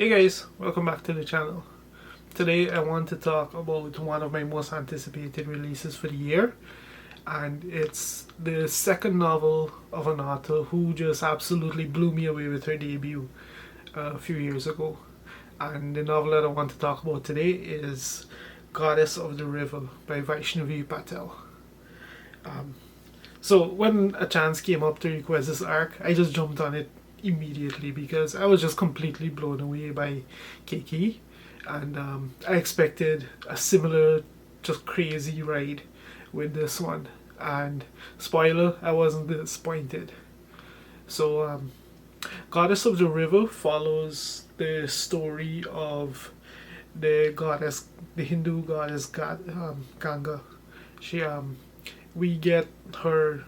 Hey guys, welcome back to the channel. Today I want to talk about one of my most anticipated releases for the year, and it's the second novel of an author who just absolutely blew me away with her debut a few years ago. And the novel that I want to talk about today is Goddess of the River by Vaishnavi Patel. So when a chance came up to request this arc, I just jumped on it immediately because I was just completely blown away by Keiki, and I expected a similar, just crazy ride with this one. And spoiler, I wasn't disappointed. So, Goddess of the River follows the story of the Hindu goddess Ganga. She we get her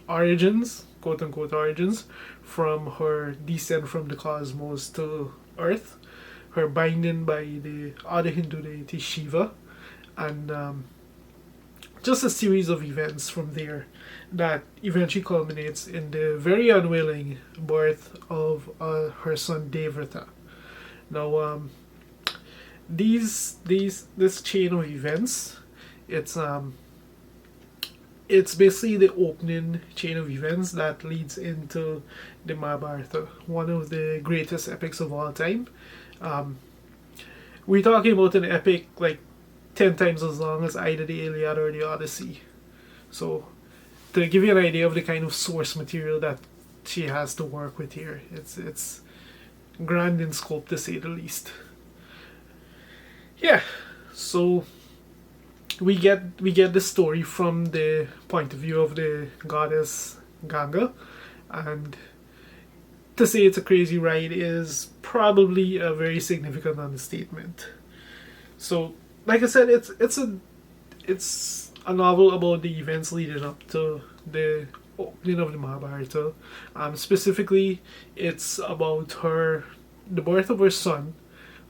origins, quote unquote origins, from her descent from the cosmos to Earth, her binding by the other Hindu deity Shiva, and just a series of events from there that eventually culminates in the very unwilling birth of her son Devrata. Now, this chain of events, it's it's basically the opening chain of events that leads into the Mahabharata, one of the greatest epics of all time. Um, we're talking about an epic like 10 times as long as either the Iliad or the Odyssey. So, to give you an idea of the kind of source material that she has to work with here, it's grand in scope to say the least. Yeah, so we get the story from the point of view of the goddess Ganga, and to say it's a crazy ride is probably a very significant understatement. So, like I said, it's a novel about the events leading up to the opening of the Mahabharata. Specifically, it's about the birth of her son,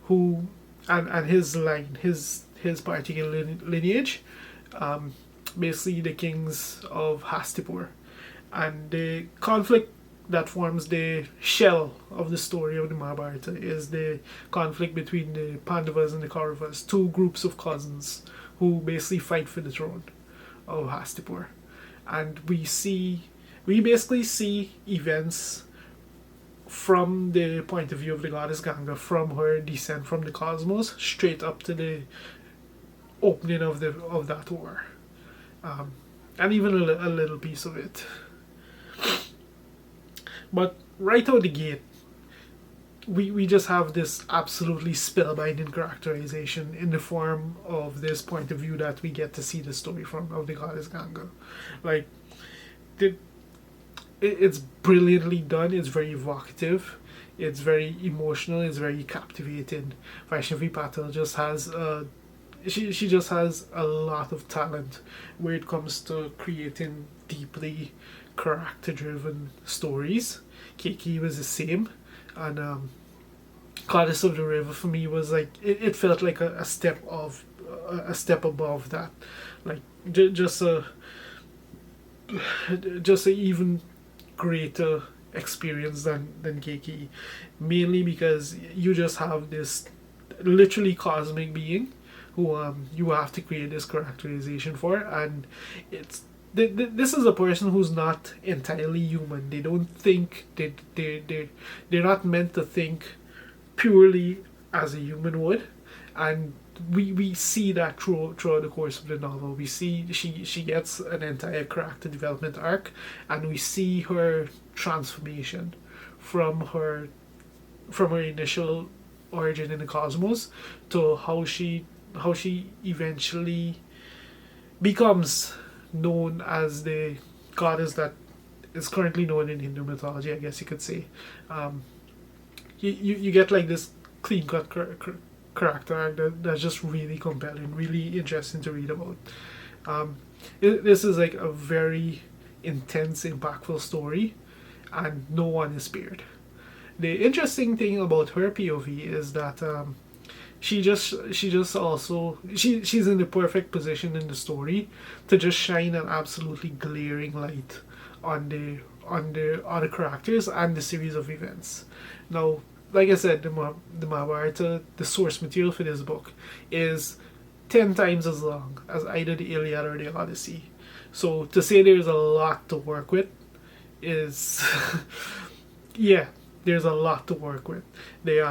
who and his line, his particular lineage, basically the kings of Hastipur, and the conflict that forms the shell of the story of the Mahabharata is the conflict between the Pandavas and the Kauravas, two groups of cousins who basically fight for the throne of Hastipur, and we basically see events from the point of view of the goddess Ganga, from her descent from the cosmos straight up to the opening of that war, and even a little piece of it. But right out the gate, we just have this absolutely spellbinding characterization in the form of this point of view that we get to see the story from of the goddess Ganga. Like, it's brilliantly done. It's very evocative. It's very emotional. It's very captivating. Vaishnavi Patel just has she just has a lot of talent when it comes to creating deeply character-driven stories. Keiki was the same, and Goddess of the River for me was like it felt like a step of a step above that, like just a even greater experience than Keiki, mainly because you just have this literally cosmic being who you have to create this characterization for, and this is a person who's not entirely human. They don't think they're not meant to think purely as a human would, and we see that throughout the course of the novel. We see she gets an entire character development arc, and we see her transformation from her initial origin in the cosmos to how she eventually becomes known as the goddess that is currently known in Hindu mythology, I guess you could say. You get like this clean cut character arc that's just really compelling, really interesting to read about. This is like a very intense, impactful story, and no one is spared. The interesting thing about her POV is that she's in the perfect position in the story to just shine an absolutely glaring light on the other characters and the series of events. Now, like I said, the Mahabharata, the source material for this book, is 10 times as long as either the Iliad or the Odyssey. So to say there's a lot to work with is, yeah, there's a lot to work with. They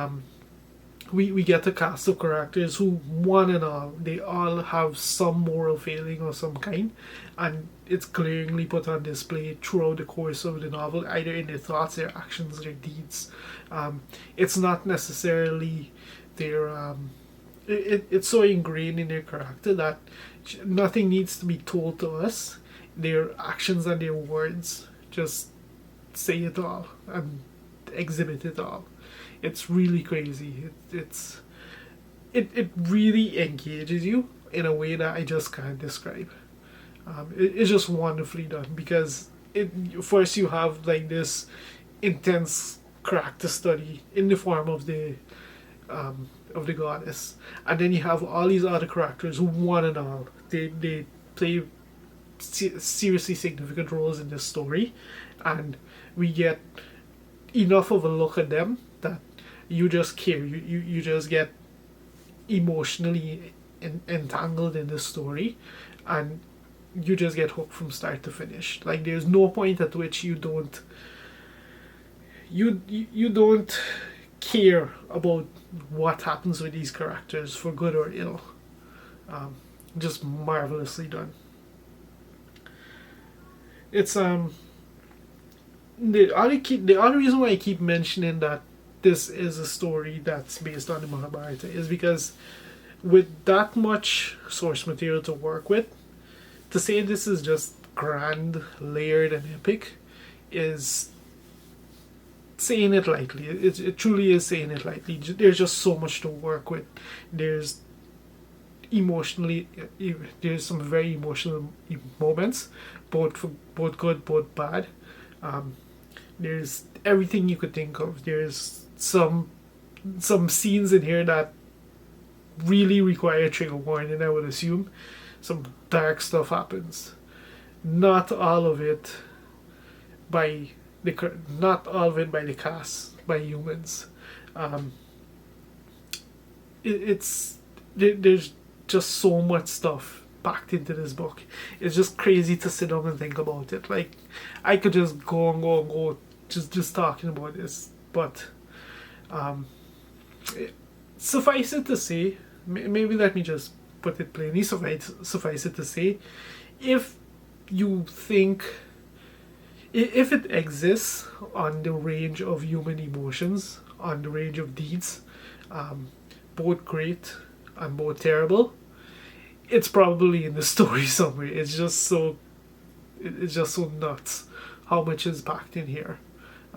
we get a cast of characters who, one and all, they all have some moral failing of some kind, and it's glaringly put on display throughout the course of the novel, either in their thoughts, their actions, their deeds. It's not necessarily their it's so ingrained in their character that nothing needs to be told to us. Their actions and their words just say it all and exhibit it all. It's really crazy. It really engages you in a way that I just can't describe. It's just wonderfully done, because first you have like this intense character study in the form of the goddess, and then you have all these other characters who, one and all, they play seriously significant roles in this story, and we get enough of a look at them that you just care. You just get emotionally entangled in this story, and you just get hooked from start to finish. Like, there's no point at which you don't care about what happens with these characters, for good or ill. Just marvelously done. It's the other reason why I keep mentioning that this is a story that's based on the Mahabharata is because, with that much source material to work with, to say this is just grand, layered, and epic is saying it lightly. It truly is saying it lightly. There's just so much to work with. There's some very emotional moments, both good, both bad. There's everything you could think of. There's some scenes in here that really require trigger warning, I would assume. Some dark stuff happens. Not all of it by the cast, by humans. There's just so much stuff packed into this book. It's just crazy to sit down and think about it. Like, I could just go just talking about this, but suffice it to say, maybe let me just put it plainly, suffice it to say, if you think, if it exists on the range of human emotions, on the range of deeds, both great and both terrible, it's probably in the story somewhere. It's just so nuts how much is packed in here,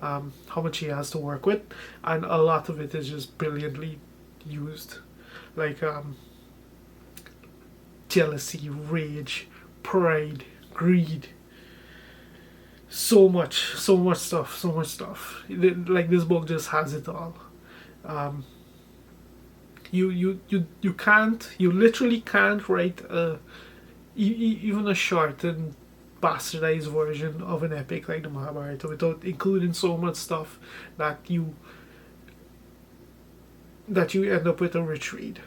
how much he has to work with, and a lot of it is just brilliantly used. Like jealousy, rage, pride, greed. So much stuff. Like, this book just has it all. You literally can't write even a shortened, bastardized version of an epic like the Mahabharata without including so much stuff that you end up with a rich read.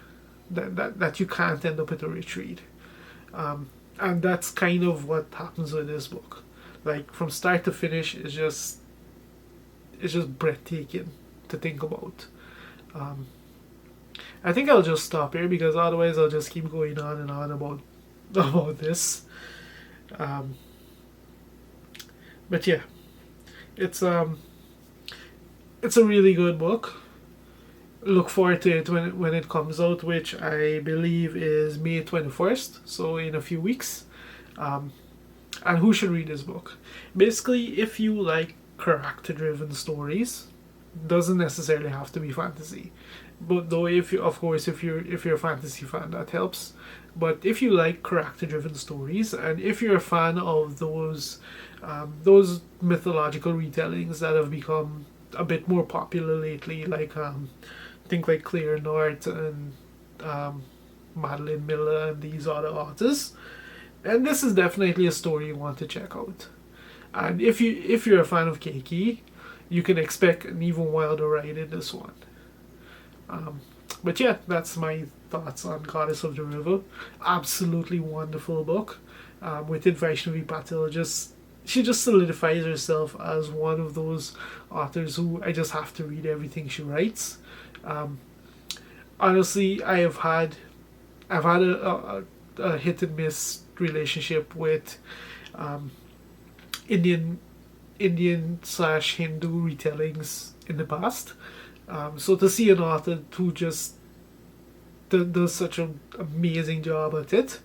That you can't end up with a rich read. And that's kind of what happens with this book. Like, from start to finish, it's just breathtaking to think about. I think I'll just stop here, because otherwise I'll just keep going on and on about this. But yeah, it's a really good book. Look forward to it when it comes out, which I believe is May 21st, so in a few weeks. And who should read this book? Basically, if you like character-driven stories, doesn't necessarily have to be fantasy. But though, if you're a fantasy fan, that helps. But if you like character-driven stories, and if you're a fan of those mythological retellings that have become a bit more popular lately, like think like Claire North and Madeline Miller and these other authors, and this is definitely a story you want to check out. And if you're a fan of Keiki, you can expect an even wilder ride in this one. But yeah, that's my thoughts on Goddess of the River. Absolutely wonderful book. With it, Vaishnavi Patel she just solidifies herself as one of those authors who I just have to read everything she writes. Honestly, I've had a hit and miss relationship with Indian Indian / Hindu retellings in the past. So to see an author who just does such an amazing job at it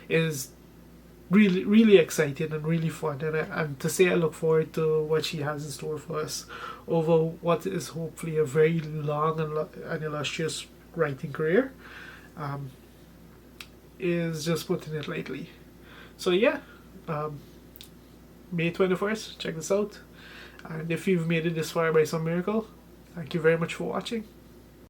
is really exciting and really fun. And to say I look forward to what she has in store for us over what is hopefully a very long and illustrious writing career, is just putting it lightly. So yeah, May 21st, check this out. And if you've made it this far by some miracle, thank you very much for watching.